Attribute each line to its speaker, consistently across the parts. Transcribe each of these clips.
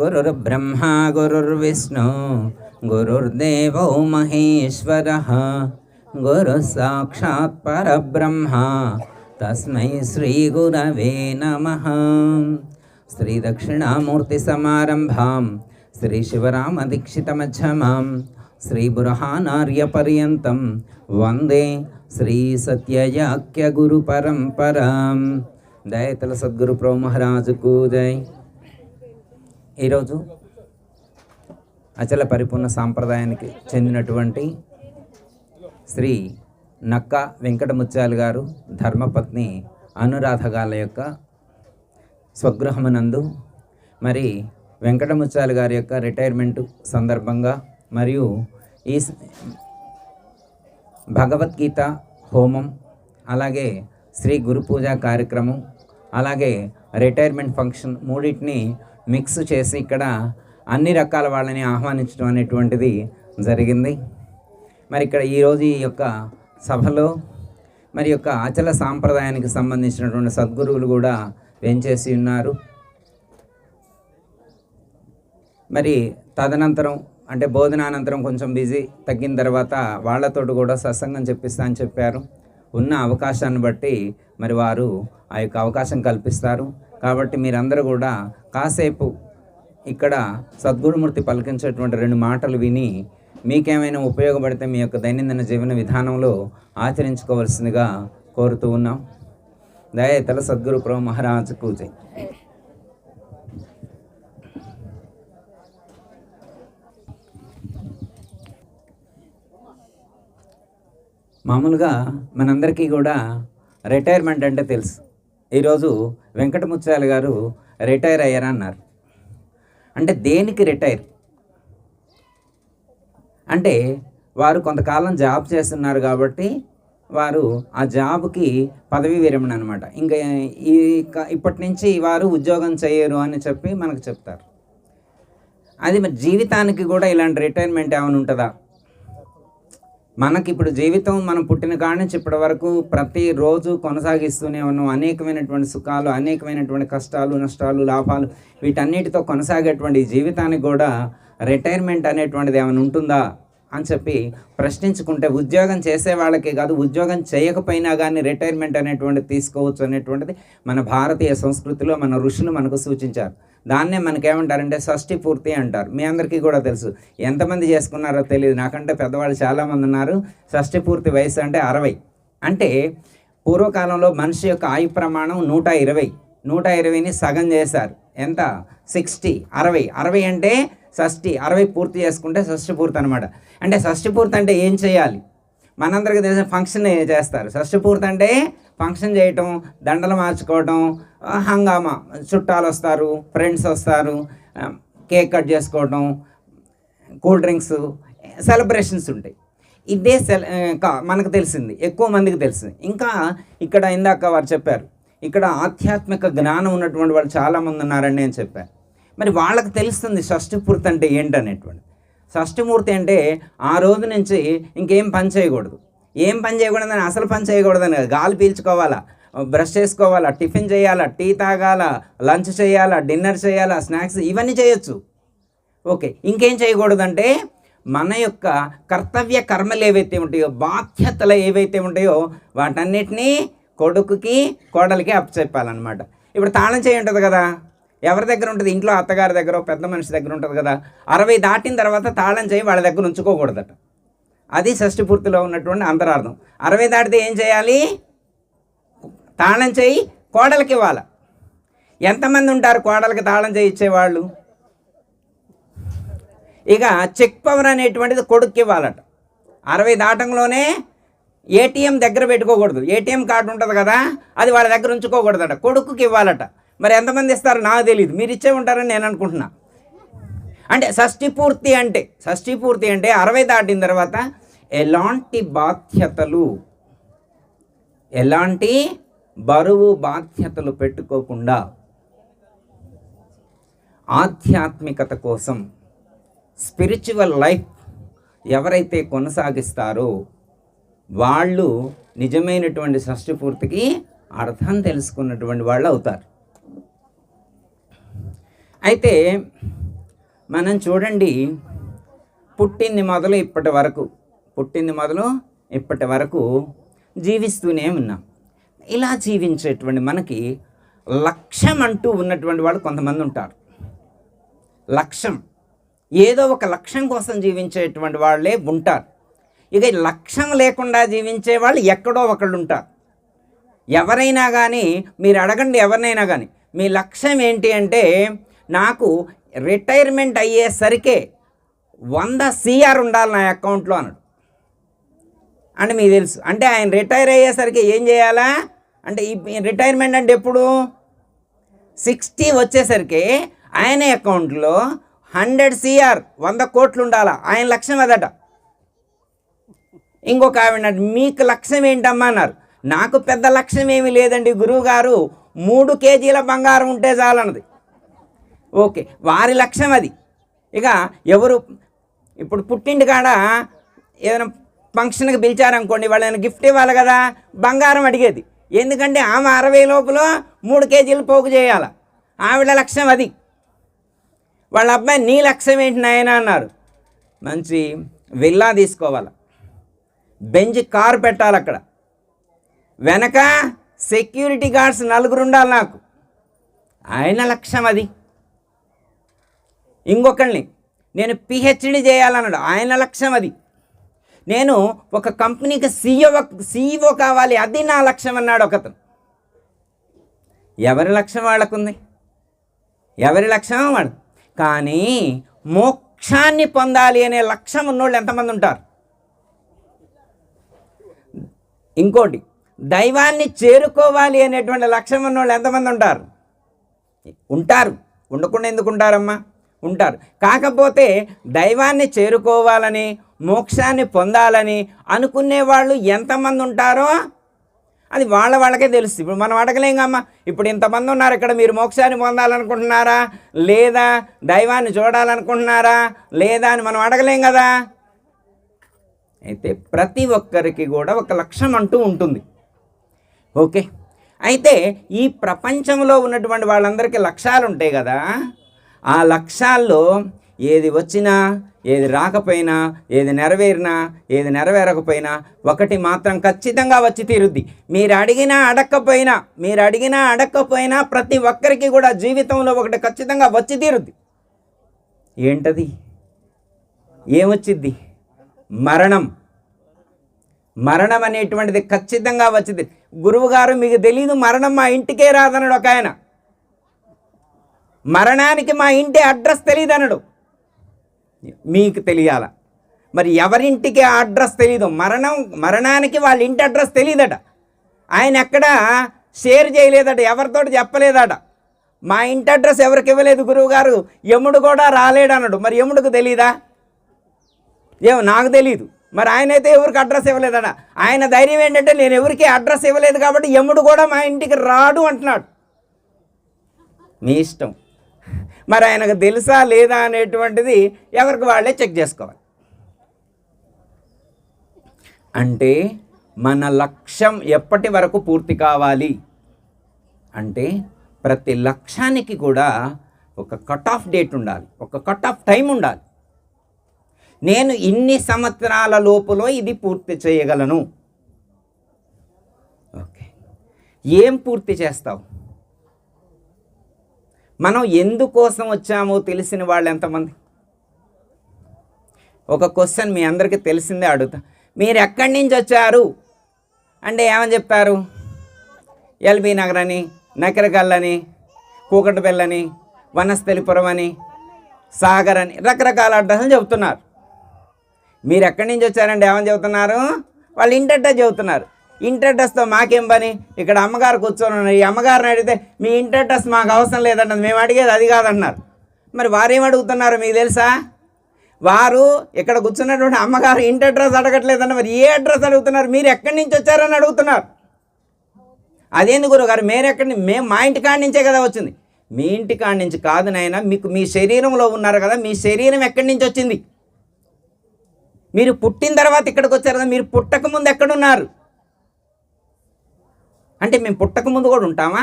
Speaker 1: గురుర్బ్రహ్మా గురుర్విష్ణు గురుర్దేవో మహేశ్వరః గురుః సాక్షాత్ పరబ్రహ్మ తస్మై శ్రీ గురవే నమః. శ్రీ దక్షిణామూర్తి సమారంభాం శ్రీ శివరామదీక్షిత మధ్యమాం శ్రీ బృహన్నార్య పర్యంతం వందే శ్రీ సత్యయాఖ్య గురు పరంపరాం. దయతల సద్గురు ప్రభు మహారాజుకు జై. ఈరోజు అచల పరిపూర్ణ సాంప్రదాయానికి చెందినటువంటి శ్రీ నక్క వెంకటముత్యాలు గారు ధర్మపత్ని అనురాధ గాల యొక్క స్వగృహమునందు మరి వెంకటముత్యాలు గారి యొక్క రిటైర్మెంట్ సందర్భంగా మరియు ఈ భగవద్గీత హోమం, అలాగే శ్రీ గురు పూజ కార్యక్రమం, అలాగే రిటైర్మెంట్ ఫంక్షన్ మూడింటిని మిక్స్ చేసి ఇక్కడ అన్ని రకాల వాళ్ళని ఆహ్వానించడం అనేటువంటిది జరిగింది. మరి ఇక్కడ ఈరోజు ఈ యొక్క సభలో మరి యొక్క అచల సాంప్రదాయానికి సంబంధించినటువంటి సద్గురువులు కూడా వెంచేసి ఉన్నారు. మరి తదనంతరం అంటే బోధనానంతరం కొంచెం బిజీ తగ్గిన తర్వాత వాళ్ళతోటి కూడా సత్సంగం చెప్పిస్తా అని చెప్పారు. ఉన్న అవకాశాన్ని బట్టి మరి వారు ఆ యొక్క అవకాశం కల్పిస్తారు. కాబట్టి మీరందరూ కూడా కాసేపు ఇక్కడ సద్గురుమూర్తి పలికించేటువంటి 2 మాటలు విని మీకేమైనా ఉపయోగపడితే మీ యొక్క దైనందిన జీవన విధానంలో ఆచరించుకోవాల్సిందిగా కోరుతూ ఉన్నాం. దయతల సద్గురు ప్రభు మహారాజుకు జై. మామూలుగా మనందరికీ కూడా రిటైర్మెంట్ అంటే తెలుసు. ఈరోజు వెంకటముత్యాలు గారు రిటైర్ అయ్యారన్నారు. అంటే దేనికి రిటైర్ అంటే వారు కొంతకాలం జాబ్ చేస్తున్నారు కాబట్టి వారు ఆ జాబ్కి పదవీ విరమణ అనమాట. ఇంకా ఇప్పటి నుంచి వారు ఉద్యోగం చేయరు అని చెప్పి మనకు చెప్తారు. అది మరి జీవితానికి కూడా ఇలాంటి రిటైర్మెంట్ ఏమైనా ఉంటుందా? మనకి ఇప్పుడు జీవితం మనం పుట్టిన కాడి నుంచి ఇప్పటి వరకు ప్రతిరోజు కొనసాగిస్తూనే ఉన్నాం. అనేకమైనటువంటి సుఖాలు, అనేకమైనటువంటి కష్టాలు, నష్టాలు, లాభాలు వీటన్నిటితో కొనసాగేటువంటి జీవితానికి కూడా రిటైర్మెంట్ అనేటువంటిది ఏమైనా ఉంటుందా అని చెప్పి ప్రశ్నించుకుంటే, ఉద్యోగం చేసే వాళ్ళకే కాదు ఉద్యోగం చేయకపోయినా కానీ రిటైర్మెంట్ అనేటువంటిది తీసుకోవచ్చు అనేటువంటిది మన భారతీయ సంస్కృతిలో మన ఋషులు మనకు సూచించారు. దాన్నే మనకేమంటారంటే షష్ఠి పూర్తి అంటారు. మీ అందరికీ కూడా తెలుసు. ఎంతమంది చేసుకున్నారో తెలియదు, నాకంటే పెద్దవాళ్ళు చాలామంది ఉన్నారు. షష్ఠి పూర్తి వయసు అంటే 60. అంటే పూర్వకాలంలో మనిషి యొక్క ఆయు ప్రమాణం 120. 120ని సగం చేశారు. ఎంత? 60. 60 అంటే షష్ఠి. 60 పూర్తి చేసుకుంటే షష్ఠి పూర్తి అనమాట. అంటే షష్ఠి పూర్తి అంటే ఏం చేయాలి? మనందరికీ తెలిసిన ఫంక్షన్ చేస్తారు. షష్ఠి పూర్తి అంటే ఫంక్షన్ చేయటం, దండలు మార్చుకోవటం, హంగామా, చుట్టాలు వస్తారు, ఫ్రెండ్స్ వస్తారు, కేక్ కట్ చేసుకోవటం, కూల్ డ్రింక్స్, సెలబ్రేషన్స్ ఉంటాయి. ఇదే మనకు తెలిసింది, ఎక్కువ మందికి తెలిసింది. ఇంకా ఇక్కడ ఇందాక వారు చెప్పారు, ఇక్కడ ఆధ్యాత్మిక జ్ఞానం ఉన్నటువంటి వాళ్ళు చాలామంది ఉన్నారని నేను చెప్పాను. మరి వాళ్ళకి తెలుస్తుంది షష్ఠి పూర్తి అంటే ఏంటనేటువంటి. షష్ఠిమూర్తి అంటే ఆ రోజు నుంచి ఇంకేం పని చేయకూడదు. ఏం పని చేయకూడదని, అసలు పని చేయకూడదని, గాలి పీల్చుకోవాలా, బ్రష్ చేసుకోవాలా, టిఫిన్ చేయాలా, టీ తాగాల, లంచ్ చేయాలా, డిన్నర్ చేయాలా, స్నాక్స్ ఇవన్నీ చేయొచ్చు. ఓకే, ఇంకేం చేయకూడదంటే మన యొక్క కర్తవ్య కర్మలు ఏవైతే ఉంటాయో, బాధ్యతలు ఏవైతే ఉంటాయో వాటన్నిటినీ కొడుకుకి కోడలికి అప్పచెప్పాలన్నమాట. ఇప్పుడు తాళం చేయి ఉంటుంది కదా, ఎవరి దగ్గర ఉంటుంది? ఇంట్లో అత్తగారి దగ్గర, పెద్ద మనిషి దగ్గర ఉంటుంది కదా. 60 దాటిన తర్వాత తాళం చేయి వాళ్ళ దగ్గర ఉంచుకోకూడదట. అది షష్ఠి పూర్తిలో ఉన్నటువంటి అంతరార్థం. 60 దాటితే ఏం చేయాలి? తాళం చేయి కోడలికి ఇవ్వాలి. ఎంతమంది ఉంటారు కోడలికి తాళం చేయి ఇచ్చేవాళ్ళు? ఇక చెక్ పవర్ అనేటువంటిది కొడుక్కి ఇవ్వాలట. 60 దాటంలోనే ఏటీఎం దగ్గర పెట్టుకోకూడదు. ఏటీఎం కార్డు ఉంటుంది కదా, అది వాళ్ళ దగ్గర ఉంచుకోకూడదట, కొడుకుకి ఇవ్వాలట. మరి ఎంతమంది ఇస్తారో నాకు తెలియదు, మీరు ఇచ్చే ఉంటారని నేను అనుకుంటున్నా. అంటే షష్ఠి పూర్తి అంటే 60 దాటిన తర్వాత ఎలాంటి బాధ్యతలు, ఎలాంటి బరువు బాధ్యతలు పెట్టుకోకుండా ఆధ్యాత్మికత కోసం స్పిరిచువల్ లైఫ్ ఎవరైతే కొనసాగిస్తారో వాళ్ళు నిజమైనటువంటి షష్ఠి పూర్తికి అర్థం తెలుసుకున్నటువంటి వాళ్ళు అవుతారు. అయితే మనం చూడండి, పుట్టింది మొదలు ఇప్పటి వరకు జీవిస్తూనే ఉన్నాం. ఇలా జీవించేటువంటి మనకి లక్ష్యం అంటూ ఉన్నటువంటి వాళ్ళు కొంతమంది ఉంటారు. లక్ష్యం, ఏదో ఒక లక్ష్యం కోసం జీవించేటువంటి వాళ్ళే ఉంటారు. ఇక లక్ష్యం లేకుండా జీవించే వాళ్ళు ఎక్కడో ఒకళ్ళు ఉంటారు. ఎవరైనా కానీ మీరు అడగండి, ఎవరినైనా కానీ మీ లక్ష్యం ఏంటి అంటే, నాకు రిటైర్మెంట్ అయ్యేసరికే 100 CR ఉండాలి నా అకౌంట్లో అన్నాడు. అంటే మీకు తెలుసు, అంటే ఆయన రిటైర్ అయ్యేసరికి ఏం చేయాలా అంటే, ఈ రిటైర్మెంట్ అంటే ఎప్పుడు 60 వచ్చేసరికి ఆయన అకౌంట్లో 100 CR 100 కోట్లు ఉండాలా, ఆయన లక్ష్యం అదట. ఇంకొక ఆవిడ మీకు లక్ష్యం ఏంటమ్మా అన్నారు. నాకు పెద్ద లక్ష్యం ఏమీ లేదండి గురువుగారు, 3 కేజీల బంగారం ఉంటే చాలన్నది. ఓకే, వారి లక్ష్యం అది. ఇక ఎవరు ఇప్పుడు పుట్టింటి కాడ ఏదైనా ఫంక్షన్కి పిలిచారనుకోండి, వాళ్ళని గిఫ్ట్ ఇవ్వాలి కదా, బంగారం అడిగేది. ఎందుకంటే ఆమె 60 లోపల 3 కేజీలు పోగు చేయాలి, ఆవిడ లక్ష్యం అది. వాళ్ళ అబ్బాయి నీ లక్ష్యం ఏంటి నాయన అన్నారు. మంచి విల్లా తీసుకోవాలి, బెంజ్ కారు పెట్టాలి, అక్కడ వెనక సెక్యూరిటీ గార్డ్స్ 4 ఉండాలి నాకు, ఆయన లక్ష్యం అది. ఇంకొకళ్ళని నేను PhD చేయాలన్నాడు, ఆయన లక్ష్యం అది. నేను ఒక కంపెనీకి CEO కావాలి, అది నా లక్ష్యం అన్నాడు ఒకతను. ఎవరి లక్ష్యం వాళ్ళకుంది, ఎవరి లక్ష్యం వాడు. కానీ మోక్షాన్ని పొందాలి అనే లక్ష్యం ఉన్నోళ్ళు ఎంతమంది ఉంటారు? ఇంకోటి, దైవాన్ని చేరుకోవాలి అనేటువంటి లక్ష్యం ఉన్నోళ్ళు ఎంతమంది ఉంటారు? ఉంటారు, ఉండకుండా ఎందుకు ఉంటారమ్మా? ఉంటారు. కాకపోతే దైవాన్ని చేరుకోవాలని, మోక్షాన్ని పొందాలని అనుకునే వాళ్ళు ఎంతమంది ఉంటారో అది వాళ్ళకే తెలుసు. ఇప్పుడు మనం అడగలేం కమ్మా, ఇప్పుడు ఇంతమంది ఉన్నారు ఇక్కడ, మీరు మోక్షాన్ని పొందాలనుకుంటున్నారా లేదా, దైవాన్ని చూడాలనుకుంటున్నారా లేదా అని మనం అడగలేం కదా. అయితే ప్రతి ఒక్కరికి కూడా ఒక లక్ష్యం అంటూ ఉంటుంది. ఓకే, అయితే ఈ ప్రపంచంలో ఉన్నటువంటి వాళ్ళందరికీ లక్ష్యాలు ఉంటాయి కదా. ఆ లక్ష్యాల్లో ఏది వచ్చినా, ఏది రాకపోయినా, ఏది నెరవేరినా, ఏది నెరవేరకపోయినా ఒకటి మాత్రం ఖచ్చితంగా వచ్చి తీరుద్ది. మీరు అడిగినా అడగకపోయినా ప్రతి ఒక్కరికి కూడా జీవితంలో ఒకటి ఖచ్చితంగా వచ్చి తీరుద్ది. ఏంటది? ఏమొచ్చిద్ది? మరణం అనేటువంటిది ఖచ్చితంగా వచ్చింది. గురువుగారు మీకు తెలీదు, మరణం మా ఇంటికే రాదన్నాడు ఒక ఆయన. మరణానికి మా ఇంటి అడ్రస్ తెలియదు అన్నాడు. మీకు తెలియాల మరి, ఎవరింటికి ఆ అడ్రస్ తెలీదు, మరణానికి వాళ్ళ ఇంటి అడ్రస్ తెలియదట. ఆయన ఎక్కడ షేర్ చేయలేదట, ఎవరితోటి చెప్పలేదట. మా ఇంటి అడ్రస్ ఎవరికి ఇవ్వలేదు గురువుగారు, యముడు కూడా రాలేడు అన్నాడు. మరి యముడికి తెలీదా? ఏమో నాకు తెలీదు. మరి ఆయన అయితే ఎవరికి అడ్రస్ ఇవ్వలేదట. ఆయన ధైర్యం ఏంటంటే, నేను ఎవరికి అడ్రస్ ఇవ్వలేదు కాబట్టి యముడు కూడా మా ఇంటికి రాడు అంటున్నాడు. మీ ఇష్టం. మరి ఆయనకు తెలుసా లేదా అనేటువంటిది ఎవరికి వాళ్ళే చెక్ చేసుకోవాలి. అంటే మన లక్ష్యం ఎప్పటి వరకు పూర్తి కావాలి అంటే, ప్రతి లక్ష్యానికి కూడా ఒక కట్ ఆఫ్ డేట్ ఉండాలి, ఒక కట్ ఆఫ్ టైం ఉండాలి. నేను ఇన్ని సంవత్సరాల లోపల ఇది పూర్తి చేయగలను. ఓకే, ఏం పూర్తి చేస్తావు? మనం ఎందుకోసం వచ్చామో తెలిసిన వాళ్ళు ఎంతమంది? ఒక క్వశ్చన్ మీ అందరికీ తెలిసిందే అడుగుతా. మీరు ఎక్కడి నుంచి వచ్చారు అంటే ఏమని చెప్తారు? ఎల్బీ నగర్ అని, నకరకల్ అని, కూకట్పల్లి, వనస్థలిపురం అని, సాగర్ అని రకరకాల అడ్రస్లు చెబుతున్నారు. మీరు ఎక్కడి నుంచి వచ్చారంటే ఏమని చెబుతున్నారు? వాళ్ళు ఇంటి అడ్రస్ చెబుతున్నారు. ఇంటి అడ్రస్తో మాకేం పని? ఇక్కడ అమ్మగారు కూర్చొని ఉన్నారు, ఈ అమ్మగారిని అడిగితే మీ ఇంటి అడ్రస్ మాకు అవసరం లేదన్నది, మేము అడిగేది అది కాదన్నారు. మరి వారేం అడుగుతున్నారు మీకు తెలుసా? వారు ఇక్కడ కూర్చున్నటువంటి అమ్మగారు ఇంటి అడ్రస్ అడగట్లేదన్న, మరి ఏ అడ్రస్ అడుగుతున్నారు? మీరు ఎక్కడి నుంచి వచ్చారని అడుగుతున్నారు. అదేంది గురువుగారు మేము మా ఇంటి కాడి నుంచే కదా వచ్చింది. మీ ఇంటి కాడి నుంచి కాదు నాయన, మీకు మీ శరీరంలో ఉన్నారు కదా, మీ శరీరం ఎక్కడి నుంచి వచ్చింది? మీరు పుట్టిన తర్వాత ఇక్కడికి వచ్చారు కదా, మీరు పుట్టకముందు ఎక్కడున్నారు? అంటే మేము పుట్టకముందు కూడా ఉంటామా?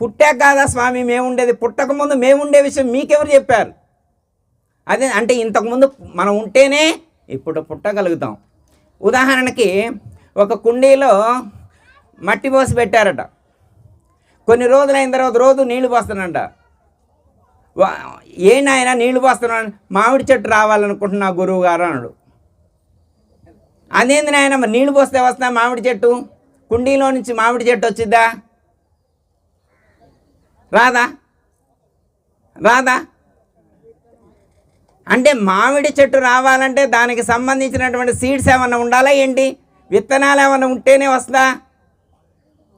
Speaker 1: పుట్టాక కాదా స్వామి మేము ఉండేది, పుట్టకముందు మేము ఉండే విషయం మీకెవరు చెప్పారు? అదే అంటే ఇంతకుముందు మనం ఉంటేనే ఇప్పుడు పుట్టగలుగుతాం. ఉదాహరణకి ఒక కుండీలో మట్టి పోసి పెట్టారట. కొన్ని రోజులైన తర్వాత రోజు నీళ్లు పోస్తానంట. ఏంటి ఆయన నీళ్లు పోస్తున్నాడు? మామిడి చెట్టు రావాలనుకుంటున్నా గురువు గారు అన్నాడు. అదేంది నాయన, మరి నీళ్లు పోస్తే వస్తా మామిడి చెట్టు? కుండీలో నుంచి మామిడి చెట్టు వచ్చిద్దా? రాదా? రాదా? అంటే మామిడి చెట్టు రావాలంటే దానికి సంబంధించినటువంటి సీడ్స్ ఏమన్నా ఉండాలా ఏంటి? విత్తనాలు ఏమన్నా ఉంటేనే వస్తుందా?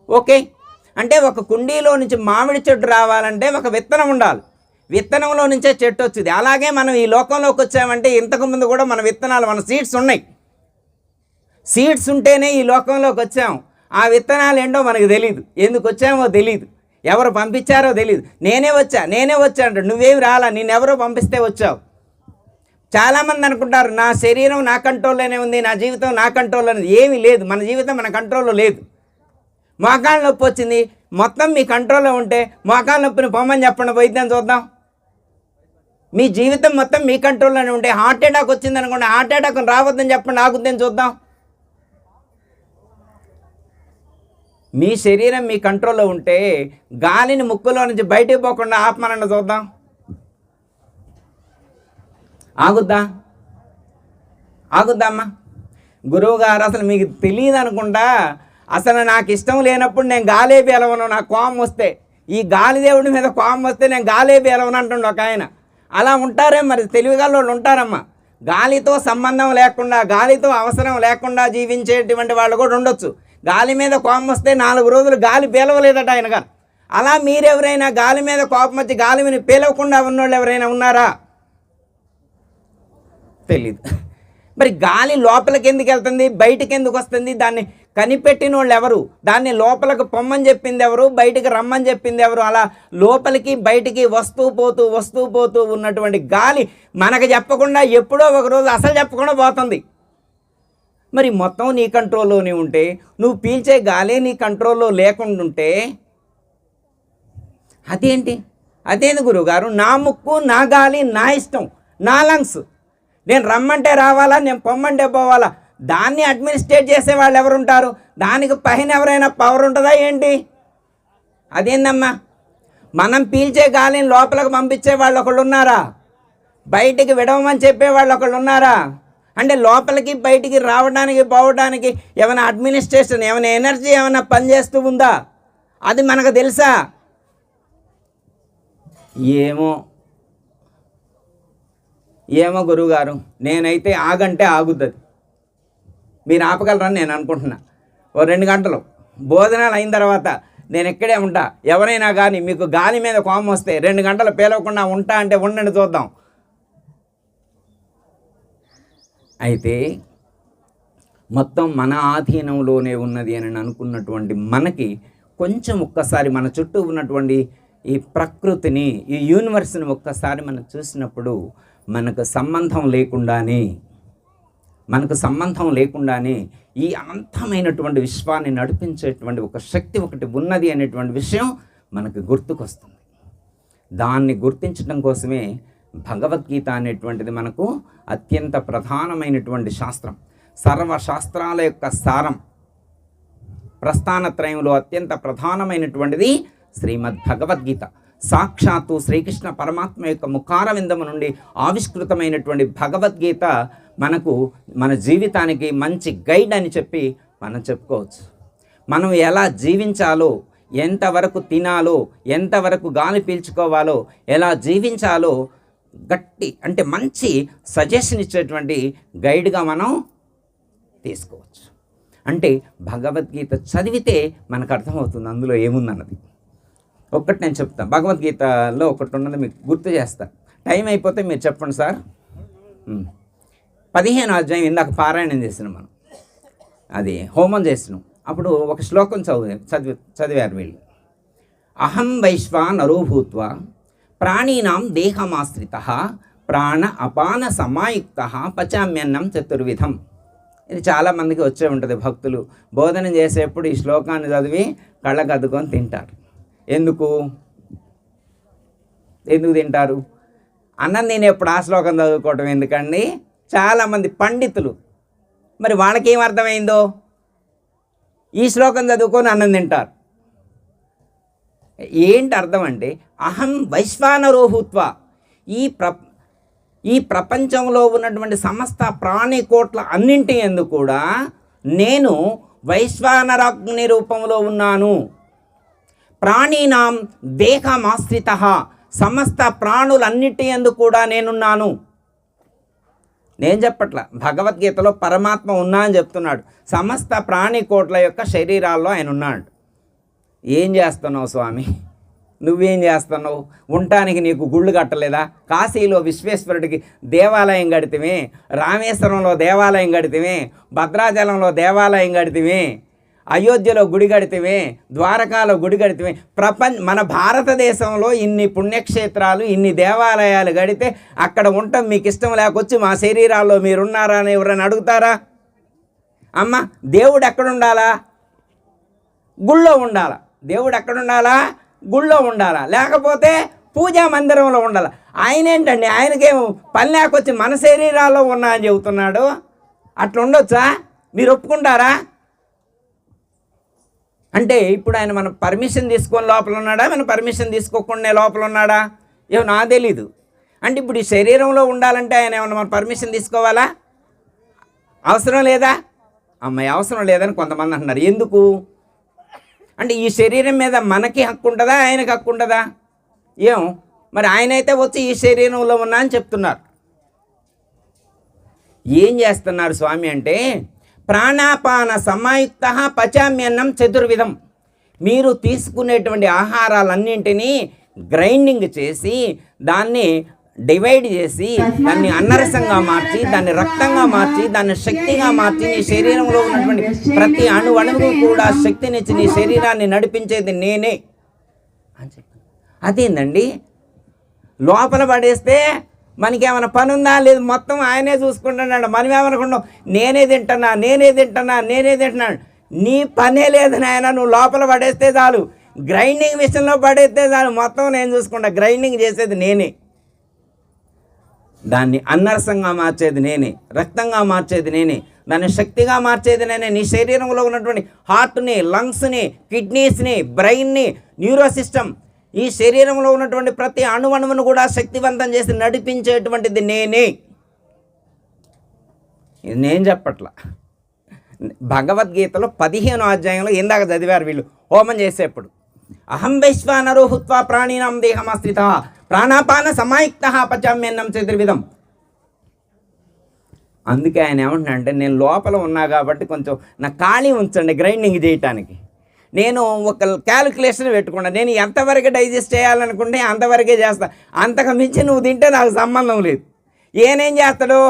Speaker 1: ఓకే, అంటే ఒక కుండీలో నుంచి మామిడి చెట్టు రావాలంటే ఒక విత్తనం ఉండాలి. విత్తనంలో నుంచే చెట్టు వచ్చింది. అలాగే మనం ఈ లోకంలోకి వచ్చామంటే ఇంతకుముందు కూడా మన విత్తనాలు, మన సీడ్స్ ఉన్నాయి. సీడ్స్ ఉంటేనే ఈ లోకంలోకి వచ్చాం. ఆ విత్తనాలు ఏంటో మనకు తెలియదు, ఎందుకు వచ్చామో తెలియదు, ఎవరు పంపించారో తెలియదు. నేనే వచ్చా అంటే నువ్వేమి రాలా, నేనెవరో పంపిస్తే వచ్చావు. చాలామంది అనుకుంటారు నా శరీరం నా కంట్రోల్లోనే ఉంది, నా జీవితం నా కంట్రోల్లోనే. ఏమీ లేదు, మన జీవితం మన కంట్రోల్లో లేదు. మోకాళ్ళ నొప్పి వచ్చింది, మొత్తం మీ కంట్రోల్లో ఉంటే మోకాళ్ళ నొప్పిని పొమ్మని చెప్పండి, వైద్యం చూద్దాం. మీ జీవితం మొత్తం మీ కంట్రోల్లోనే ఉంటే హార్ట్ అటాక్ వచ్చింది అనుకోండి, హార్ట్ అటాక్ రావద్దని చెప్పండి, ఆగుద్దని చూద్దాం. మీ శరీరం మీ కంట్రోల్లో ఉంటే గాలిని ముక్కులో నుంచి బయటికి పోకుండా ఆపమనండి చూద్దాం, ఆగుద్దా? ఆగుద్దామ్మా? గురువు గారు అసలు మీకు తెలియదు అనుకుంటా, అసలు నాకు ఇష్టం లేనప్పుడు నేను గాలే బేలవను, నాకు కోపం వస్తే, ఈ గాలి దేవుడి మీద కోపం వస్తే నేను గాలే బేలవను అంటుండు ఒక ఆయన. అలా ఉంటారే మరి, తెలివిగల వాళ్ళు ఉంటారమ్మా. గాలితో సంబంధం లేకుండా, గాలితో అవసరం లేకుండా జీవించేటువంటి వాళ్ళు కూడా ఉండొచ్చు. గాలి మీద కోపం వస్తే 4 రోజులు గాలి పేలవలేదట ఆయన గారు. అలా మీరెవరైనా గాలి మీద కోపం వచ్చి గాలి మీద పేలవకుండా ఉన్నోళ్ళు ఎవరైనా ఉన్నారా? తెలీదు. మరి గాలి లోపలికి ఎందుకు వెళ్తుంది, బయటికి ఎందుకు వస్తుంది? దాన్ని కనిపెట్టిన వాళ్ళు ఎవరు? దాన్ని లోపలికి పొమ్మని చెప్పింది ఎవరు, బయటికి రమ్మని చెప్పింది ఎవరు? అలా లోపలికి బయటికి వస్తూ పోతూ ఉన్నటువంటి గాలి మనకు చెప్పకుండా ఎప్పుడో ఒకరోజు అసలు చెప్పకుండా పోతుంది. మరి మొత్తం నీ కంట్రోల్లోనే ఉంటే, నువ్వు పీల్చే గాలి నీ కంట్రోల్లో లేకుండా ఉంటే అదేంటి గురువుగారు? నా ముక్కు, నా గాలి, నా ఇష్టం, నా లంగ్స్. నేను రమ్మంటే రావాలా, నేను పొమ్మంటే పోవాలా? దాన్ని అడ్మినిస్ట్రేట్ చేసే వాళ్ళు ఎవరుంటారు? దానికి పైన ఎవరైనా పవర్ ఉంటుందా ఏంటి? అదేందమ్మా? మనం పీల్చే గాలిని లోపలికి పంపించే వాళ్ళు ఒకళ్ళు ఉన్నారా? బయటికి విడవమని చెప్పే వాళ్ళు ఒకళ్ళు ఉన్నారా? అంటే లోపలికి బయటికి రావడానికి పోవడానికి ఏమైనా అడ్మినిస్ట్రేషన్, ఏమైనా ఎనర్జీ ఏమైనా పనిచేస్తూ ఉందా? అది మనకు తెలుసా? ఏమో గురువుగారు, నేనైతే ఆగంటే ఆగుతుంది. మీరు ఆపగలరని నేను అనుకుంటున్నా. ఓ 2 గంటలు భోజనాలు అయిన తర్వాత నేను ఇక్కడే ఉంటా. ఎవరైనా కానీ మీకు గాలి మీద కోపం వస్తే 2 గంటలు పేలవకుండా ఉంటా అంటే ఉండండి, చూద్దాం. అయితే మొత్తం మన ఆధీనంలోనే ఉన్నది అని అనుకున్నటువంటి మనకి కొంచెం ఒక్కసారి మన చుట్టూ ఉన్నటువంటి ఈ ప్రకృతిని, ఈ యూనివర్స్ని ఒక్కసారి మనం చూసినప్పుడు మనకు సంబంధం లేకుండానే ఈ అనంతమైనటువంటి విశ్వాన్ని నడిపించేటువంటి ఒక శక్తి ఒకటి ఉన్నది అనేటువంటి విషయం మనకు గుర్తుకొస్తుంది. దాన్ని గుర్తించడం కోసమే భగవద్గీత అనేటువంటిది మనకు అత్యంత ప్రధానమైనటువంటి శాస్త్రం. సర్వశాస్త్రాల యొక్క సారం, ప్రస్థానత్రయంలో అత్యంత ప్రధానమైనటువంటిది శ్రీమద్ భగవద్గీత. సాక్షాత్తు శ్రీకృష్ణ పరమాత్మ యొక్క ముఖారవిందము నుండి ఆవిష్కృతమైనటువంటి భగవద్గీత మనకు మన జీవితానికి మంచి గైడ్ అని చెప్పి మనం చెప్పుకోవచ్చు. మనం ఎలా జీవించాలో, ఎంతవరకు తినాలో, ఎంతవరకు గాలి పీల్చుకోవాలో, ఎలా జీవించాలో అంటే మంచి సజెషన్ ఇచ్చేటువంటి గైడ్గా మనం తీసుకోవచ్చు. అంటే భగవద్గీత చదివితే మనకు అర్థమవుతుంది అందులో ఏముందన్నది. ఒక్కటి నేను చెప్తాను, భగవద్గీతలో ఒకటి ఉన్నది మీకు గుర్తు చేస్తాను. టైం అయిపోతే మీరు చెప్పండి సార్. 15వ అధ్యాయం ఇందాక పారాయణం చేసినాం మనం, అది హోమం చేసినాం. అప్పుడు ఒక శ్లోకం చదివారు వీళ్ళు. అహం వైశ్వా నరోభూత్వ ప్రాణీనాం దేహమాశ్రిత ప్రాణ అపాన సమాయుక్త పచామ్యన్నం చతుర్విధం. ఇది చాలామందికి వచ్చే ఉంటుంది. భక్తులు బోధన చేసేప్పుడు ఈ శ్లోకాన్ని చదివి కళ్ళకద్దుకొని తింటారు. ఎందుకు తింటారు? అన్నం తినేప్పుడు ఆ శ్లోకం చదువుకోవటం ఎందుకండి? చాలామంది పండితులు మరి వాళ్ళకేం అర్థమైందో ఈ శ్లోకం చదువుకొని అన్నం తింటారు. ఏంటి అర్థం అంటే అహం వైశ్వానరోహుత్వ, ఈ ప్రపంచంలో ఉన్నటువంటి సమస్త ప్రాణికోట్ల అన్నింటి యందు కూడా నేను వైశ్వానరాగ్ని రూపంలో ఉన్నాను. ప్రాణీనాం దేహమాశ్రిత, సమస్త ప్రాణులన్నిటి యందు కూడా నేనున్నాను. నేను చెప్పట్లా, భగవద్గీతలో పరమాత్మ ఉన్నా అని చెప్తున్నాడు. సమస్త ప్రాణికోట్ల యొక్క శరీరాల్లో ఆయన ఉన్నాడు. ఏం చేస్తున్నావు స్వామి? నువ్వేం చేస్తున్నావు? ఉండటానికి నీకు గుళ్ళు కట్టలేదా? కాశీలో విశ్వేశ్వరుడికి దేవాలయం కడితివే, రామేశ్వరంలో దేవాలయం కడితివే, భద్రాచలంలో దేవాలయం కడితివే, అయోధ్యలో గుడి కడితివే, ద్వారకాలో గుడి కడితివే. మన భారతదేశంలో ఇన్ని పుణ్యక్షేత్రాలు, ఇన్ని దేవాలయాలు కడితే అక్కడ ఉండటం మీకు ఇష్టం లేకొచ్చి మా శరీరాల్లో మీరున్నారా అని ఎవరైనా అడుగుతారా? అమ్మ, దేవుడు ఎక్కడుండాలా? గుళ్ళో ఉండాలా. దేవుడు ఎక్కడుండాలా? గుళ్ళో ఉండాలా, లేకపోతే పూజా మందిరంలో ఉండాలా. ఆయన ఏంటండి, ఆయనకేం పని లేకొచ్చి మన శరీరాల్లో ఉన్నా అని చెబుతున్నాడు. అట్లా ఉండొచ్చా? మీరు ఒప్పుకుంటారా? అంటే ఇప్పుడు ఆయన మనం పర్మిషన్ తీసుకొని లోపల ఉన్నాడా, మనం పర్మిషన్ తీసుకోకుండా లోపల ఉన్నాడా? ఏమో నాకు తెలీదు. అంటే ఇప్పుడు ఈ శరీరంలో ఉండాలంటే ఆయన ఏమన్నా మనం పర్మిషన్ తీసుకోవాలా? అవసరం లేదా? అమ్మాయి అవసరం లేదని కొంతమంది అంటున్నారు. ఎందుకు అంటే ఈ శరీరం మీద మనకి హక్కు ఉంటుందా, ఆయనకి హక్కు ఉంటుందా? ఏం మరి ఆయన అయితే వచ్చి ఈ శరీరంలో ఉన్నా అని చెప్తున్నారు. ఏం చేస్తున్నారు స్వామి అంటే ప్రాణాపాన సమాయుక్త పచామ్యన్నం చతుర్విధం. మీరు తీసుకునేటువంటి ఆహారాలన్నింటినీ గ్రైండింగ్ చేసి దాన్ని డివైడ్ చేసి దాన్ని అన్నరసంగా మార్చి దాన్ని రక్తంగా మార్చి దాన్ని శక్తిగా మార్చి నీ శరీరంలో ఉన్నటువంటి ప్రతి అణువుకు కూడా శక్తినిచ్చి నీ శరీరాన్ని నడిపించేది నేనే అని చెప్పి. అదేందండి, లోపల పడేస్తే మనకేమైనా పని ఉందా? లేదు, మొత్తం ఆయనే చూసుకుంటున్నాడు. మనం ఏమనుకున్నాం, నేనే తింటున్నాను. నీ పనే లేదు నాయన, నువ్వు లోపల పడేస్తే చాలు, గ్రైండింగ్ మిషన్లో పడేస్తే చాలు, మొత్తం నేను చూసుకుంటా. గ్రైండింగ్ చేసేది నేనే, దాన్ని అన్నరసంగా మార్చేది నేనే, రక్తంగా మార్చేది నేనే, దాన్ని శక్తిగా మార్చేది నేనే. నీ శరీరంలో ఉన్నటువంటి హార్ట్ని, లంగ్స్ని, కిడ్నీస్ని, బ్రెయిన్ని, న్యూరో సిస్టమ్, ఈ శరీరంలో ఉన్నటువంటి ప్రతి అణువును కూడా శక్తివంతం చేసి నడిపించేటువంటిది నేనే. ఇది నేను చెప్పట్లా, భగవద్గీతలో 15వ అధ్యాయంలో ఇందాక చదివారు వీళ్ళు హోమం చేసేప్పుడు. అహం వైశ్వానరో హుత్వా ప్రాణినాం దేహమాశ్రిత ప్రాణాపాన సమాయుక్త పచామ్యన్నం చతుర్విధం. అందుకే ఆయన ఏమంటున్నా అంటే నేను లోపల ఉన్నా కాబట్టి కొంచెం నా ఖాళీ ఉంచండి గ్రైండింగ్ చేయటానికి. నేను ఒక క్యాలిక్యులేషన్ పెట్టుకున్నా, నేను ఎంతవరకు డైజెస్ట్ చేయాలనుకుంటే అంతవరకే చేస్తా, అంతకు మించి నువ్వు తింటే నాకు సంబంధం లేదు. ఏనేం చేస్తాడు,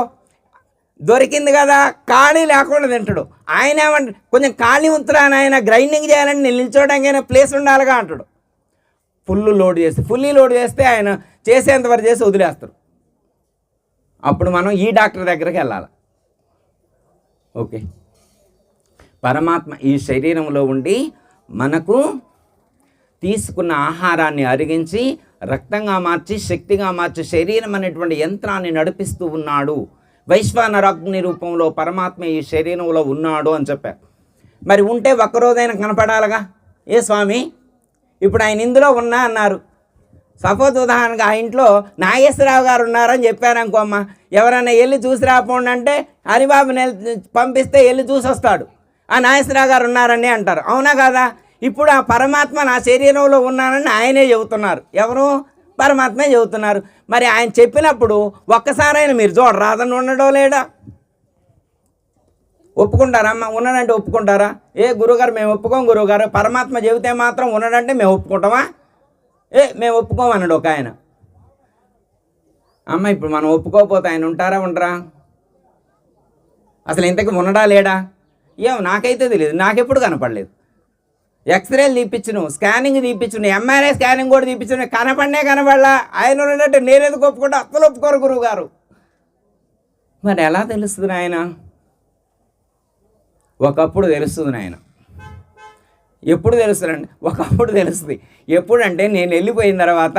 Speaker 1: దొరికింది కదా ఖాళీ లేకుండా తింటాడు. ఆయన ఏమంటాడు, కొంచెం ఖాళీ ఉంచురా ఆయన, గ్రైండింగ్ చేయాలని నేను నిల్చోవడానికి ప్లేస్ ఉండాలిగా అంటాడు. ఫుల్లీ లోడ్ చేస్తే ఆయన చేసేంతవరకు చేసి వదిలేస్తారు. అప్పుడు మనం ఈ డాక్టర్ దగ్గరికి వెళ్ళాలి. ఓకే, పరమాత్మ ఈ శరీరంలో ఉండి మనకు తీసుకున్న ఆహారాన్ని అరిగించి రక్తంగా మార్చి శక్తిగా మార్చి శరీరం అనేటువంటి యంత్రాన్ని నడిపిస్తూ ఉన్నాడు. వైశ్వానరాగ్ని రూపంలో పరమాత్మ ఈ శరీరంలో ఉన్నాడు అని చెప్పారు. మరి ఉంటే ఒక్కరోజైనా కనపడాలిగా. ఏ స్వామి, ఇప్పుడు ఆయన ఇందులో ఉన్నా అన్నారు. సపోజ్ ఉదాహరణగా ఆ ఇంట్లో నాగేశ్వరరావు గారు ఉన్నారని చెప్పారనుకో అమ్మ, ఎవరైనా వెళ్ళి చూసి రాపోండి అంటే హరిబాబుని పంపిస్తే వెళ్ళి చూసి వస్తాడు. ఆ నాగేశ్వరరావు గారు ఉన్నారని అంటారు, అవునా కాదా? ఇప్పుడు ఆ పరమాత్మ నా శరీరంలో ఉన్నానని ఆయనే చెబుతున్నారు. ఎవరు? పరమాత్మే చెబుతున్నారు. మరి ఆయన చెప్పినప్పుడు ఒక్కసారైనా మీరు చూడరాదని ఉండడో లేడా? ఒప్పుకుంటారా అమ్మ? ఉన్నాడంటే ఒప్పుకుంటారా? ఏ గురువుగారు మేము ఒప్పుకోం గురువుగారు, పరమాత్మ చెబితే మాత్రం ఉన్నాడంటే మేము ఒప్పుకుంటామా? మేము ఒప్పుకోమన్నాడు ఒక ఆయన. అమ్మ ఇప్పుడు మనం ఒప్పుకోకపోతే ఆయన ఉంటారా ఉండరా? అసలు ఇంతకీ ఉండడా లేడా? ఏమో నాకైతే తెలియదు, నాకెప్పుడు కనపడలేదు. ఎక్స్రేలు తీపించును, స్కానింగ్ తీపించును, ఎంఆర్ఐ స్కానింగ్ కూడా తీపించును, కనపడలా. ఆయన ఉన్నట్టు నేను ఎందుకు ఒప్పుకుంటా? అసలు ఒప్పుకోరు గురువు గారు. మరి ఎలా తెలుస్తుంది ఆయన? ఒకప్పుడు తెలుస్తుంది నాయన. ఎప్పుడు తెలుస్తుందండి? ఒకప్పుడు తెలుస్తుంది. ఎప్పుడంటే నేను వెళ్ళిపోయిన తర్వాత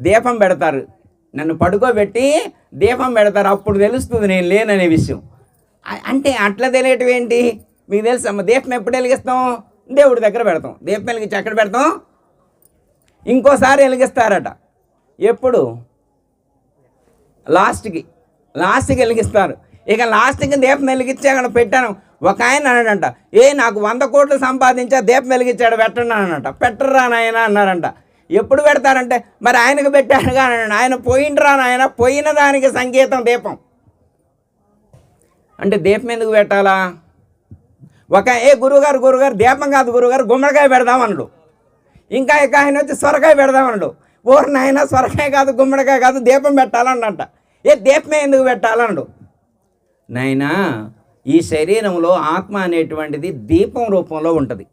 Speaker 1: దీపం పెడతారు. నన్ను పడుకోబెట్టి దీపం పెడతారు, అప్పుడు తెలుస్తుంది నేను లేననే విషయం. అంటే అట్లా తెలియటం ఏంటి మీకు తెలుసమ్మా? దీపం ఎప్పుడు వెలిగిస్తాం? దేవుడి దగ్గర పెడతాం. దీపం వెలిగించి ఎక్కడ పెడతాం? ఇంకోసారి వెలిగిస్తారట. ఎప్పుడు? లాస్ట్కి వెలిగిస్తారు. ఇక లాస్ట్కి దీపం వెలిగించి అక్కడ పెట్టాను. ఒక ఆయన అన్నాడంట, నాకు 100 కోట్లు సంపాదించా, దీపం వెలిగించాడు పెట్టండి అన్నట. పెట్టరా నాయన అన్నారంట. ఎప్పుడు పెడతారంటే మరి ఆయనకు పెట్టాడుగా అన్నాడు. ఆయన పోయిండ్రా నాయన, పోయిన దానికి సంకేతం దీపం. అంటే దీపం ఎందుకు పెట్టాలా? గురుగారు దీపం కాదు గురుగారు, గుమ్మడికాయ పెడదామన్నాడు. ఇంకా ఆయన వచ్చి సొరకాయ పెడదామన్నాడు. ఓరు నాయన, సొరకాయ కాదు గుమ్మడికాయ కాదు, దీపం పెట్టాలన్నట. దీపమే ఎందుకు పెట్టాలన్నాడు. నాయనా, ఈ శరీరంలో ఆత్మ అనేటువంటిది దీపం రూపంలో ఉంటుంది.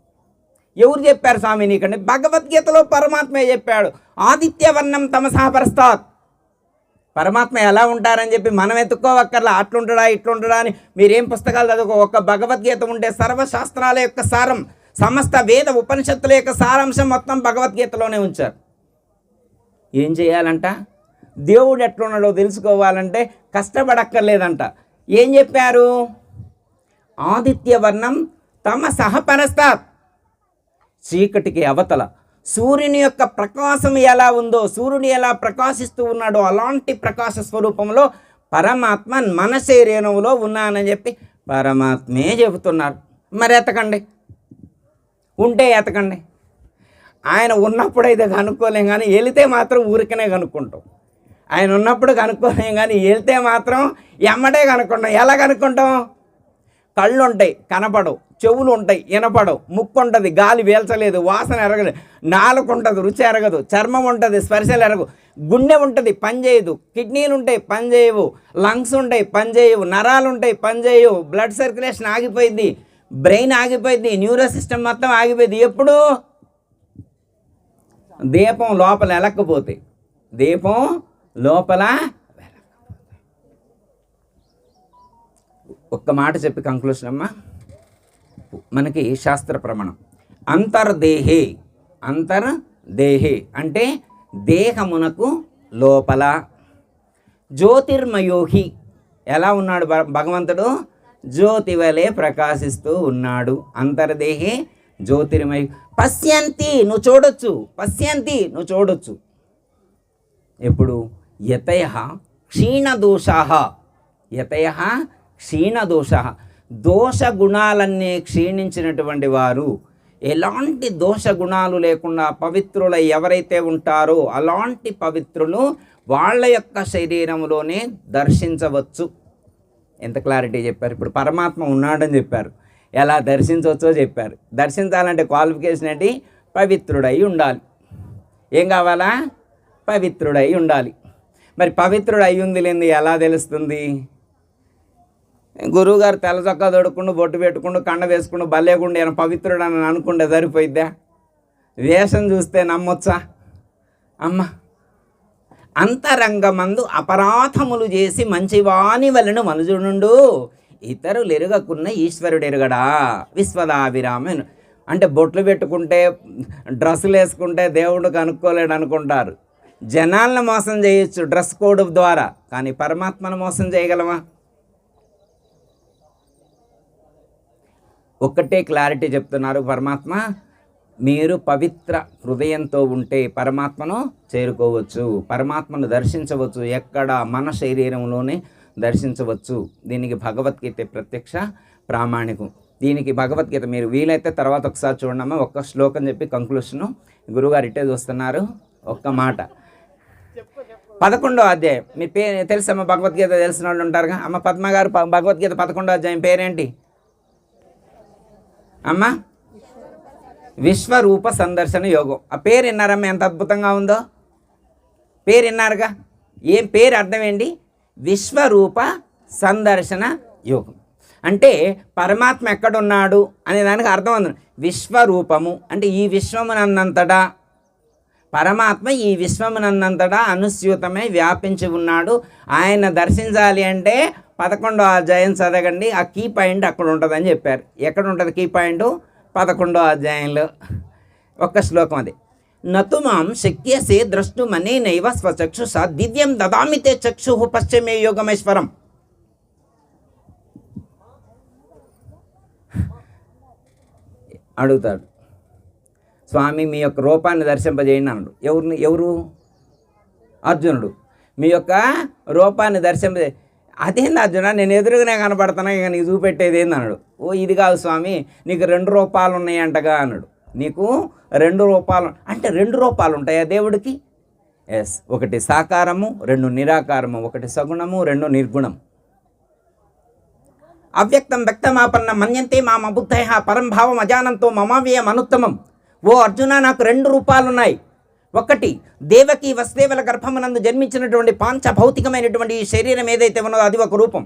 Speaker 1: ఎవరు చెప్పారు స్వామి నీకంటే? భగవద్గీతలో పరమాత్మే చెప్పాడు. ఆదిత్యవర్ణం తమసా పరస్తాత్. పరమాత్మ ఎలా ఉంటారని చెప్పి మనం ఎత్తుక్కోవక్కర్లా. అట్లుంటాడా ఇట్లుంటాడా అని మీరేం పుస్తకాలు చదువుకో. ఒక్క భగవద్గీత ఉంటే సర్వశాస్త్రాల యొక్క సారం, సమస్త వేద ఉపనిషత్తుల యొక్క సారాంశం మొత్తం భగవద్గీతలోనే ఉంచారు. ఏం చేయాలంట? దేవుడు ఎట్లున్నాడో తెలుసుకోవాలంటే కష్టపడక్కర్లేదంట. ఏం చెప్పారు? ఆదిత్యవర్ణం తమసః పరస్తాత్. చీకటికి అవతల సూర్యుని యొక్క ప్రకాశం ఎలా ఉందో, సూర్యుని ఎలా ప్రకాశిస్తూ ఉన్నాడో అలాంటి ప్రకాశ స్వరూపంలో పరమాత్మ మన శరీరంలో ఉన్నానని చెప్పి పరమాత్మే చెబుతున్నారు. మరి ఎతకండి, ఉంటే ఎతకండి. ఆయన ఉన్నప్పుడైతే కనుక్కోలేం, కానీ వెళితే మాత్రం ఊరికనే కనుక్కుంటాం. ఆయన ఉన్నప్పుడు కనుక్కోలేం, కానీ వెళ్తే మాత్రం ఎమ్మటే కనుక్కుంటాం. ఎలా కనుక్కుంటాం? కళ్ళు ఉంటాయి, కనపడవు. చెవులు ఉంటాయి, వినపడవు. ముక్కు ఉంటుంది, గాలి వేల్చలేదు, వాసన ఎరగలేదు. నాలుక ఉంటుంది, రుచి ఎరగదు. చర్మం ఉంటుంది, స్పర్శలు ఎరగవు. గుండె ఉంటుంది, పనిచేయదు. కిడ్నీలు ఉంటాయి, పనిచేయవు. లంగ్స్ ఉంటాయి, పనిచేయవు. నరాలు ఉంటాయి, పనిచేయవు. బ్లడ్ సర్క్యులేషన్ ఆగిపోయింది, బ్రెయిన్ ఆగిపోయింది, న్యూరో సిస్టమ్ మొత్తం ఆగిపోయింది. ఎప్పుడు? దీపం లోపల ఎలక్కపోతే. దీపం లోపల ఒక్క మాట చెప్పి కంక్లూషన్ అమ్మా. మనకి శాస్త్ర ప్రమాణం అంతర్దేహే అంటే దేహమునకు లోపల. జ్యోతిర్మయోహి, ఎలా ఉన్నాడు భగవంతుడు? జ్యోతి వలె ప్రకాశిస్తూ ఉన్నాడు. అంతర్దేహే జ్యోతిర్మయు. పశ్యంతి, నువ్వు చూడొచ్చు. ఎప్పుడు? యతయః క్షీణదోషాః. దోష గుణాలన్నీ క్షీణించినటువంటి వారు, ఎలాంటి దోష గుణాలు లేకుండా పవిత్రుల ఎవరైతే ఉంటారో అలాంటి పవిత్రులు వాళ్ళ యొక్క శరీరంలోనే దర్శించవచ్చు. ఎంత క్లారిటీ చెప్పారు! ఇప్పుడు పరమాత్మ ఉన్నాడని చెప్పారు, ఎలా దర్శించవచ్చో చెప్పారు. దర్శించాలంటే క్వాలిఫికేషన్ ఏంటి? పవిత్రుడై ఉండాలి. ఏం కావాలా? పవిత్రుడై ఉండాలి. మరి పవిత్రుడు అయ్యింది లేని ఎలా తెలుస్తుంది? గురువుగారు తెల్ల చొక్కా తొడుక్కుండు, బొట్టు పెట్టుకుండు, కండ వేసుకుండు, బల్లేకుండా ఏమైనా పవిత్రుడు అని అనుకుంటే సరిపోయిద్దా? వేషం చూస్తే నమ్మొచ్చా అమ్మ? అంతరంగమందు అపరాధములు చేసి మంచివాని వలన మనుజునుండు, ఇతరులు ఎరుగకున్న ఈశ్వరుడు ఎరుగడా విశ్వదాభిరామ. అంటే బొట్లు పెట్టుకుంటే, డ్రెస్సులు వేసుకుంటే దేవుడు కనుక్కోలేడు అనుకుంటారు. జనాలను మోసం చేయొచ్చు డ్రెస్ కోడ్ ద్వారా, కానీ పరమాత్మను మోసం చేయగలమా? ఒక్కటే క్లారిటీ చెప్తున్నారు పరమాత్మ. మీరు పవిత్ర హృదయంతో ఉంటే పరమాత్మను చేరుకోవచ్చు, పరమాత్మను దర్శించవచ్చు. ఎక్కడ? మన శరీరంలోనే దర్శించవచ్చు. దీనికి భగవద్గీత ప్రత్యక్ష ప్రామాణికం. దీనికి భగవద్గీత మీరు వీలైతే తర్వాత ఒకసారి చూడమ్మా. ఒక్క శ్లోకం చెప్పి కంక్లూషను గురువుగారు ఇట్టే చూస్తున్నారు. ఒక్క మాట. 11వ అధ్యాయం మీ పేరు తెలుసమ్మా? భగవద్గీత తెలిసిన వాళ్ళు ఉంటారుగా. అమ్మ పద్మ గారు, భగవద్గీత 11వ అధ్యాయం పేరేంటి అమ్మ? విశ్వరూప సందర్శన యోగం. ఆ పేరు విన్నారమ్మా? ఎంత అద్భుతంగా ఉందో. పేరు విన్నారుగా. ఏం పేరు అర్థం ఏంటి? విశ్వరూప సందర్శన యోగం. అంటే పరమాత్మ ఎక్కడున్నాడు అనే దానికి అర్థం ఉంది. విశ్వరూపము అంటే ఈ విశ్వమునందంతటా పరమాత్మ, ఈ విశ్వమునందంతటా అనుస్యూతమై వ్యాపించి ఉన్నాడు. ఆయన దర్శించాలి అంటే 11వ అధ్యాయం చదవండి. ఆ కీ పాయింట్ అక్కడ ఉంటుందని చెప్పారు. ఎక్కడ ఉంటుంది కీ పాయింట్? 11వ అధ్యాయంలో ఒక్క శ్లోకం అది. నతు మాం శక్యసే ద్రష్టుమనేనైవ స్వచక్షుషా దివ్యం దదామి తే చక్షు పశ్చిమే యోగమేశ్వరం. అడుగుతాడు, స్వామి మీ యొక్క రూపాన్ని దర్శింపజేయండి అన్నాడు. ఎవరు అర్జునుడు. మీ యొక్క రూపాన్ని దర్శింపజే. అదేంది అర్జున, నేను ఎదురుగానే కనబడుతున్నా, ఇక నీకు చూపెట్టేది ఏంది అన్నాడు. ఓ ఇది కాదు స్వామి, నీకు 2 రూపాలు ఉన్నాయంటగా అన్నాడు. నీకు 2 రూపాలు అంటే 2 రూపాలు ఉంటాయా దేవుడికి? ఎస్, ఒకటి సాకారము, 2 నిరాకారము, ఒకటి సగుణము, 2 నిర్గుణం. అవ్యక్తం వ్యక్తమాపన్న మన్యంతే మామ బుద్ధయ పరంభావం అజానంతో మమావ్యయం అనుత్తమం. ఓ అర్జున, నాకు 2 రూపాలు ఉన్నాయి. ఒకటి దేవకి వసుదేవుల గర్భమునందు జన్మించినటువంటి పాంచభౌతికమైనటువంటి ఈ శరీరం ఏదైతే ఉన్నదో అది ఒక రూపం.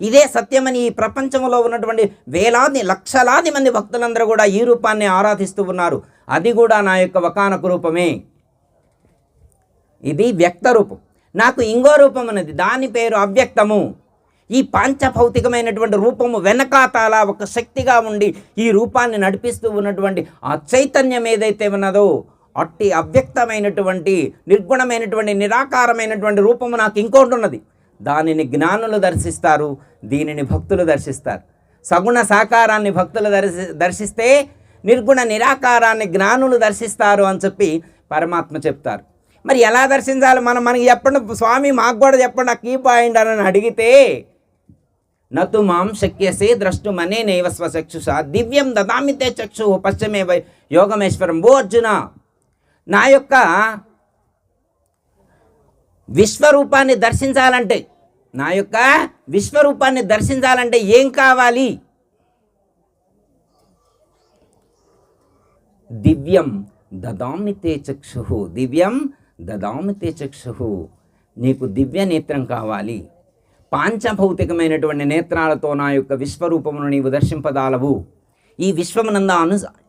Speaker 1: ఇదే సత్యమని ఈ ప్రపంచంలో ఉన్నటువంటి వేలాది లక్షలాది మంది భక్తులందరూ కూడా ఈ రూపాన్ని ఆరాధిస్తూ ఉన్నారు. అది కూడా నా యొక్క ఒకానొక రూపమే. ఇది వ్యక్త రూపం. నాకు ఇంకో రూపం ఉన్నది, దాని పేరు అవ్యక్తము. ఈ పాంచభౌతికమైనటువంటి రూపము వెనకాతాల ఒక శక్తిగా ఉండి ఈ రూపాన్ని నడిపిస్తూ ఉన్నటువంటి ఆ చైతన్యం ఏదైతే ఉన్నదో అట్టి అవ్యక్తమైనటువంటి నిర్గుణమైనటువంటి నిరాకారమైనటువంటి రూపము నాకు ఇంకోటి ఉన్నది. దానిని జ్ఞానులు దర్శిస్తారు, దీనిని భక్తులు దర్శిస్తారు. సగుణ సాకారాన్ని భక్తులు దర్శిస్తే నిర్గుణ నిరాకారాన్ని జ్ఞానులు దర్శిస్తారు అని చెప్పి పరమాత్మ చెప్తారు. మరి ఎలా దర్శించాలి? మనకి చెప్పండి స్వామి, మాకు కూడా చెప్పండి, ఆ కీ పాయింట్ అని అడిగితే నతు మాం శక్యసే ద్రష్టుమనేనైవ స్వచక్షుషా దివ్యం దదామి తే చక్షు పశ్చిమే యోగమేశ్వరం. ఓ అర్జున, నా యొక్క విశ్వరూపాన్ని దర్శించాలంటే, నా యొక్క విశ్వరూపాన్ని దర్శించాలంటే ఏం కావాలి? దివ్యం దదామి తే చక్షు, దివ్యం దదామి తే చక్షు. నీకు దివ్య నేత్రం కావాలి. పాంచభౌతికమైనటువంటి నేత్రాలతో నా యొక్క విశ్వరూపమును నీవు దర్శింపదాలవు.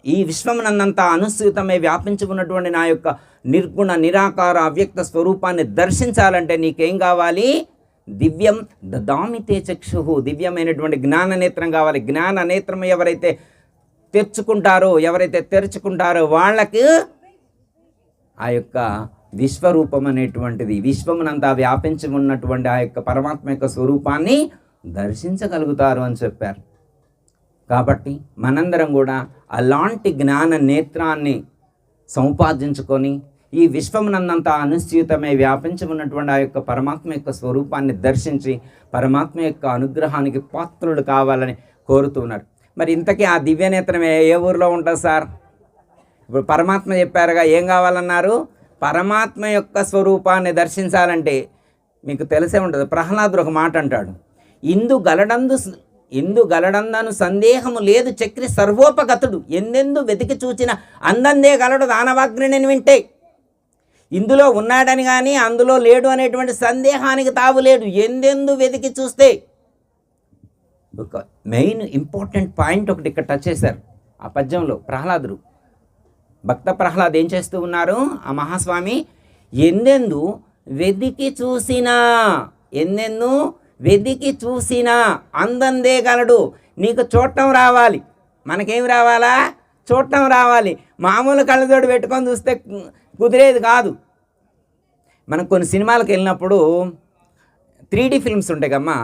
Speaker 1: ఈ విశ్వమునందంతా అనుసూతమై వ్యాపించి ఉన్నటువంటి నా యొక్క నిర్గుణ నిరాకార అవ్యక్త స్వరూపాన్ని దర్శించాలంటే నీకేం కావాలి? దివ్యం దదామి తే చక్షు, దివ్యమైనటువంటి జ్ఞాననేత్రం కావాలి. జ్ఞాననేత్రం ఎవరైతే తెరుచుకుంటారో వాళ్ళకి ఆ యొక్క విశ్వరూపం అనేటువంటిది, విశ్వమునంతా వ్యాపించి ఉన్నటువంటి ఆ యొక్క పరమాత్మ యొక్క స్వరూపాన్ని దర్శించగలుగుతారు అని చెప్పారు. కాబట్టి మనందరం కూడా అలాంటి జ్ఞాన నేత్రాన్ని సముపార్జించుకొని ఈ విశ్వమునందంతా అనుస్యూతమై వ్యాపించి ఉన్నటువంటి ఆ యొక్క పరమాత్మ యొక్క స్వరూపాన్ని దర్శించి పరమాత్మ యొక్క అనుగ్రహానికి పాత్రులు కావాలని కోరుతున్నారు. మరి ఇంతకీ ఆ దివ్యనేత్రం ఏ ఊరిలో ఉంటుంది సార్? ఇప్పుడు పరమాత్మ చెప్పారుగా, ఏం కావాలన్నారు? పరమాత్మ యొక్క స్వరూపాన్ని దర్శించాలంటే మీకు తెలిసే ఉంటుంది, ప్రహ్లాదుడు ఒక మాట అంటాడు, ఇందు గలడందను సందేహము లేదు చక్రి సర్వోపగతుడు ఎందెందు వెతికి చూచిన అందందే గలడు దానవాగ్ని వింటే. ఇందులో ఉన్నాడని కానీ అందులో లేడు అనేటువంటి సందేహానికి తావులేడు, ఎందెందు వెతికి చూస్తే. ఒక మెయిన్ ఇంపార్టెంట్ పాయింట్ ఒకటి ఇక్కడ టచ్ చేశారు ఆ పద్యంలో ప్రహ్లాదుడు. భక్త ప్రహ్లాద్ ఏం చేస్తూ ఉన్నారు? ఆ మహాస్వామి ఎందెందు వెతికి చూసినా అందందే గలడు. నీకు చూడటం రావాలి, మనకేం రావాలా? చూడటం రావాలి. మామూలు కళ్ళజోడు పెట్టుకొని చూస్తే కుదిరేది కాదు. మనం కొన్ని సినిమాలకు వెళ్ళినప్పుడు 3D ఫిల్మ్స్ ఉంటాయి కమ్మా.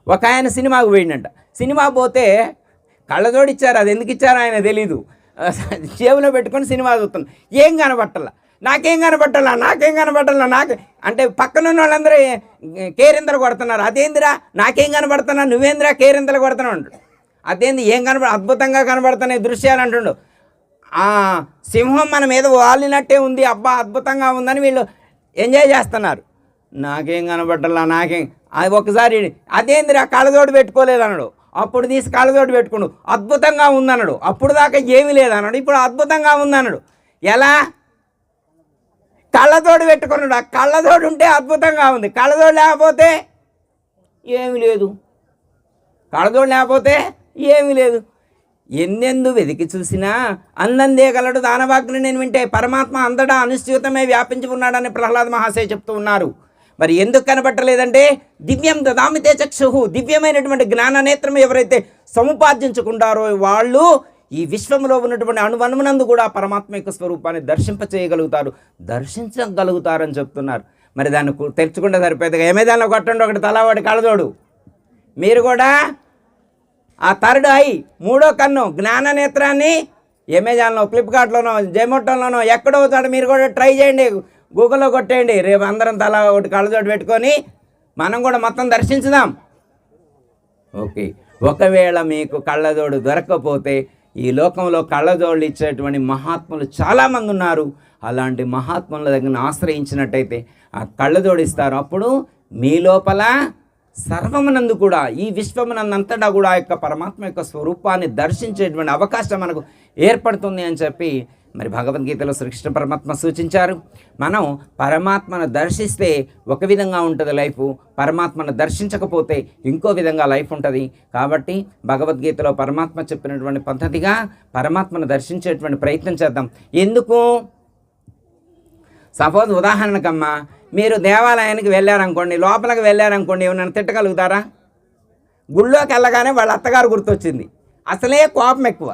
Speaker 1: ఒక ఆయన సినిమాకు పోయిండంట. సినిమా పోతే కళ్ళజోడు ఇచ్చారు, అది ఎందుకు ఇచ్చారో ఆయన తెలీదు. జేబులో పెట్టుకొని సినిమా చూస్తున్నాను, ఏం కనబట్టాల, నాకేం కనబట్టాలా అంటే పక్కనున్న వాళ్ళందరూ కేరింతలు కొడుతున్నారు. అదేందిరా నాకేం కనబడుతున్నా, నువ్వేందిరా కేరింతలు కొడుతున్నావు అంటాడు. అదేంది ఏం అద్భుతంగా కనబడుతున్నాయి దృశ్యాలు అంటుండు. ఆ సింహం మన మీద వాలినట్టే ఉంది, అబ్బా అద్భుతంగా ఉందని వీళ్ళు ఎంజాయ్ చేస్తున్నారు. నాకేం కనబట్టాలా, అది ఒకసారి అదేందిరా కళ్ళజోడు పెట్టుకోలేదన్నాడు, అప్పుడు తీసి కళ్ళజోడు పెట్టుకున్నాడు, అద్భుతంగా ఉందన్నాడు. అప్పుడు దాకా ఏమీ లేదన్నాడు, ఇప్పుడు అద్భుతంగా ఉందన్నాడు. ఎలా? కళ్ళజోడు పెట్టుకున్నాడు. ఆ కళ్ళజోడు ఉంటే అద్భుతంగా ఉంది, కళ్ళజోడు లేకపోతే ఏమీ లేదు. ఎందెందు వెతికి చూసినా అందందే గలడు దానవాగ్ని వింటే. పరమాత్మ అంతటా అనుస్యూతమే వ్యాపించి ఉన్నాడని ప్రహ్లాద మహాశయ చెప్తూ ఉన్నారు. మరి ఎందుకు కనబట్టలేదంటే దివ్యం దదామితే చక్షు, దివ్యమైనటువంటి జ్ఞాననేత్రం ఎవరైతే సముపార్జించుకుంటారో వాళ్ళు ఈ విశ్వంలో ఉన్నటువంటి అణువణువునందు కూడా పరమాత్మ యొక్క స్వరూపాన్ని దర్శించగలుగుతారని చెప్తున్నారు. మరి దాన్ని తెచ్చుకుంటే సరిపోయేదిగా ఎమెజాన్లో కొట్టండి, ఒకటి తలావాడి కళ్ళజోడు. మీరు కూడా ఆ థర్డ్ ఐ, మూడో కన్ను, జ్ఞాన నేత్రాన్ని అమెజాన్లో, ఫ్లిప్కార్ట్లోనో, జెమోటోలోనో ఎక్కడో చోట మీరు కూడా ట్రై చేయండి, గూగుల్లో కొట్టేయండి. రేపు అందరం తలా ఒకటి కళ్ళజోడు పెట్టుకొని మనం కూడా మొత్తం దర్శించుదాం. ఓకే, ఒకవేళ మీకు కళ్ళజోడు దొరకకపోతే ఈ లోకంలో కళ్ళజోళ్ళు ఇచ్చేటువంటి మహాత్ములు చాలామంది ఉన్నారు. అలాంటి మహాత్ముల దగ్గర ఆశ్రయించినట్టయితే ఆ కళ్ళజోడు ఇస్తారు. అప్పుడు మీ లోపల సర్వమునందు కూడా, ఈ విశ్వమునందంతటా కూడా ఆ యొక్క పరమాత్మ యొక్క స్వరూపాన్ని దర్శించేటువంటి అవకాశం మనకు ఏర్పడుతుంది అని చెప్పి మరి భగవద్గీతలో శ్రీకృష్ణ పరమాత్మ సూచించారు. మనం పరమాత్మను దర్శిస్తే ఒక విధంగా ఉంటుంది లైఫ్, పరమాత్మను దర్శించకపోతే ఇంకో విధంగా లైఫ్ ఉంటుంది. కాబట్టి భగవద్గీతలో పరమాత్మ చెప్పినటువంటి పద్ధతిగా పరమాత్మను దర్శించేటువంటి ప్రయత్నం చేద్దాం. ఎందుకు? సపోజ్ ఉదాహరణకమ్మా, మీరు దేవాలయానికి వెళ్ళారనుకోండి, లోపలికి వెళ్ళారనుకోండి, ఏమన్నా తిట్టగలుగుతారా? గుళ్ళోకి వెళ్ళగానే వాళ్ళ అత్తగారు గుర్తొచ్చింది, అసలే కోపం ఎక్కువ.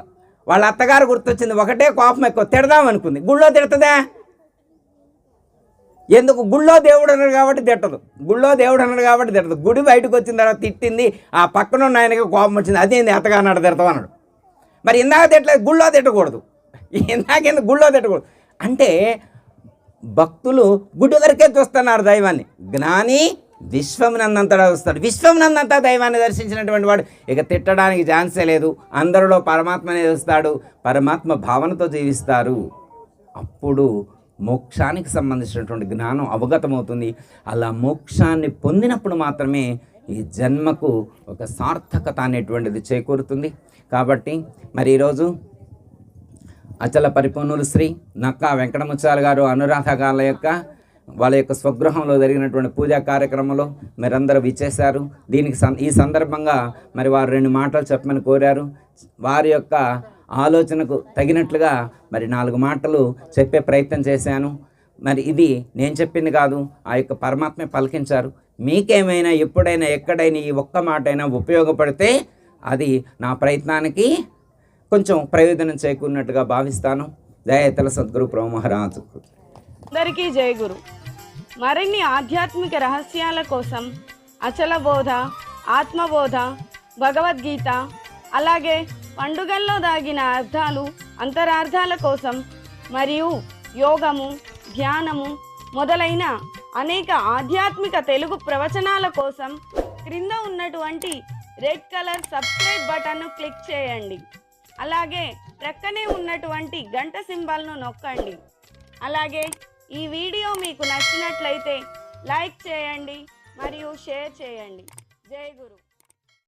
Speaker 1: వాళ్ళ అత్తగారు గుర్తొచ్చింది, ఒకటే కోపం ఎక్కువ, తిడదాం అనుకుంది. గుళ్ళో తిడుతుందా? ఎందుకు? గుళ్ళో దేవుడు అన్నాడు కాబట్టి తిట్టదు. గుడి బయటకు వచ్చిన తర్వాత తిట్టింది, ఆ పక్కన ఉన్న ఆయనకి కోపం వచ్చింది, అదేంది అత్తగారు తిడతాం అన్నాడు. మరి ఇందాక తిట్టలేదు, గుళ్ళో తిట్టకూడదు. గుళ్ళో తిట్టకూడదు అంటే భక్తులు గుడి వరకే చూస్తున్నారు దైవాన్ని. జ్ఞాని విశ్వమునందంతటా చూస్తాడు. విశ్వమునందంతా దైవాన్ని దర్శించినటువంటి వాడు ఇక తిట్టడానికి ఛాన్సే లేదు. అందరిలో పరమాత్మనే చూస్తాడు, పరమాత్మ భావనతో జీవిస్తారు. అప్పుడు మోక్షానికి సంబంధించినటువంటి జ్ఞానం అవగతమవుతుంది. అలా మోక్షాన్ని పొందినప్పుడు మాత్రమే ఈ జన్మకు ఒక సార్థకత అనేటువంటిది చేకూరుతుంది. కాబట్టి మరి ఈరోజు అచల పరిపూర్ణులు శ్రీ నక్కా వెంకటముత్యాల గారు అనురాధ గారి వాళ్ళ యొక్క స్వగృహంలో జరిగినటువంటి పూజా కార్యక్రమంలో మీరందరూ విచ్చేశారు. దీనికి ఈ సందర్భంగా మరి వారు 2 మాటలు చెప్పమని కోరారు. వారి యొక్క ఆలోచనకు తగినట్లుగా మరి 4 మాటలు చెప్పే ప్రయత్నం చేశాను. మరి ఇది నేను చెప్పింది కాదు, ఆ యొక్క పరమాత్మే పలికించారు. మీకేమైనా ఎప్పుడైనా ఎక్కడైనా ఈ ఒక్క మాట అయినా ఉపయోగపడితే అది నా ప్రయత్నానికి కొంచెం ప్రయోజనం చేకూరినట్టుగా భావిస్తాను. జయతల సద్గురు ప్రభు మహారాజు.
Speaker 2: అందరికీ జయ గురు. మరిన్ని ఆధ్యాత్మిక రహస్యాల కోసం అచల బోధ, ఆత్మబోధ, భగవద్గీత, అలాగే పండుగల్లో దాగిన అర్థాలు, అంతరార్థాల కోసం మరియు యోగము, ధ్యానము మొదలైన అనేక ఆధ్యాత్మిక తెలుగు ప్రవచనాల కోసం క్రింద ఉన్నటువంటి రెడ్ కలర్ సబ్స్క్రైబ్ బటన్ను క్లిక్ చేయండి. అలాగే ప్రక్కనే ఉన్నటువంటి గంట సింబల్ను నొక్కండి. అలాగే ఈ వీడియో మీకు నచ్చినట్లయితే లైక్ చేయండి మరియు షేర్ చేయండి. జై గురు.